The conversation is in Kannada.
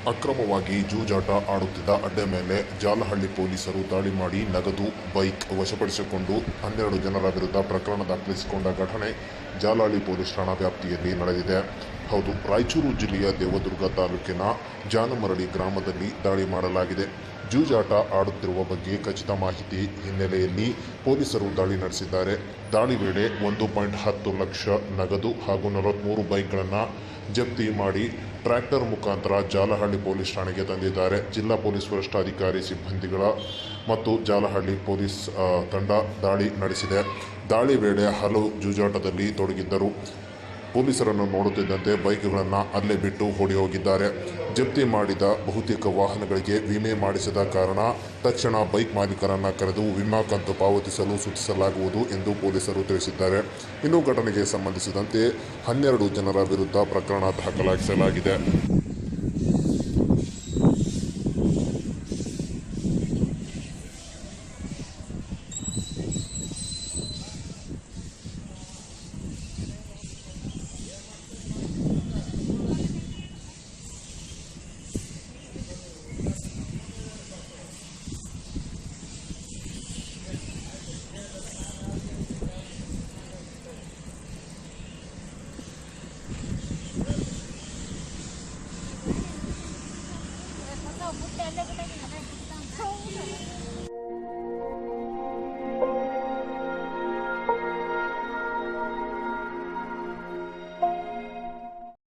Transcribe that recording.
ಅಕ್ರಮವಾಗಿ ಜೂಜಾಟ ಆಡುತ್ತಿದ್ದ ಅಡ್ಡೆ ಮೇಲೆ ಜಾಲಹಳ್ಳಿ ಪೊಲೀಸರು ದಾಳಿ ಮಾಡಿ ನಗದು ಬೈಕ್ ವಶಪಡಿಸಿಕೊಂಡು 12 ಜನರ ವಿರುದ್ಧ ಪ್ರಕರಣ ದಾಖಲಿಸಿಕೊಂಡ ಘಟನೆ ಜಾಲಹಳ್ಳಿ ಪೊಲೀಸ್ ಠಾಣಾ ವ್ಯಾಪ್ತಿಯಲ್ಲಿ ನಡೆದಿದೆ. ಹೌದು, ರಾಯಚೂರು ಜಿಲ್ಲೆಯ ದೇವದುರ್ಗ ತಾಲೂಕಿನ ಜಾನಮರಡಿ ಗ್ರಾಮದಲ್ಲಿ ದಾಳಿ ಮಾಡಲಾಗಿದೆ. ಜೂಜಾಟ ಆಡುತ್ತಿರುವ ಬಗ್ಗೆ ಖಚಿತ ಮಾಹಿತಿ ಹಿನ್ನೆಲೆಯಲ್ಲಿ ಪೊಲೀಸರು ದಾಳಿ ನಡೆಸಿದ್ದಾರೆ. ದಾಳಿ ವೇಳೆ 1.10 ಲಕ್ಷ ನಗದು ಹಾಗೂ 43 ಬೈಕ್ಗಳನ್ನು ಜಪ್ತಿ ಮಾಡಿ ಟ್ರ್ಯಾಕ್ಟರ್ ಮುಖಾಂತರ ಜಾಲಹಳ್ಳಿ ಪೊಲೀಸ್ ಠಾಣೆಗೆ ತಂದಿದ್ದಾರೆ. ಜಿಲ್ಲಾ ಪೊಲೀಸ್ ವರಿಷ್ಠಾಧಿಕಾರಿ ಸಿಬ್ಬಂದಿಗಳ ಮತ್ತು ಜಾಲಹಳ್ಳಿ ಪೊಲೀಸ್ ತಂಡ ದಾಳಿ ನಡೆಸಿದೆ. ದಾಳಿ ವೇಳೆ ಹಲವು ಜೂಜಾಟದಲ್ಲಿ ತೊಡಗಿದ್ದರು. ಪೊಲೀಸರನ್ನು ನೋಡುತ್ತಿದ್ದಂತೆ ಬೈಕ್ಗಳನ್ನು ಅಲ್ಲೇ ಬಿಟ್ಟು ಓಡಿ ಹೋಗಿದ್ದಾರೆ. ಜಪ್ತಿ ಮಾಡಿದ ಬಹುತೇಕ ವಾಹನಗಳಿಗೆ ವಿಮೆ ಮಾಡಿಸದ ಕಾರಣ ತಕ್ಷಣ ಬೈಕ್ ಮಾಲೀಕರನ್ನು ಕರೆದು ವಿಮಾ ಕಂತು ಪಾವತಿಸಲು ಸೂಚಿಸಲಾಗುವುದು ಎಂದು ಪೊಲೀಸರು ತಿಳಿಸಿದ್ದಾರೆ. ಇನ್ನು ಘಟನೆಗೆ ಸಂಬಂಧಿಸಿದಂತೆ 12 ಜನರ ವಿರುದ್ಧ ಪ್ರಕರಣ ದಾಖಲಿಸಲಾಗಿದೆ. Bukan ada kita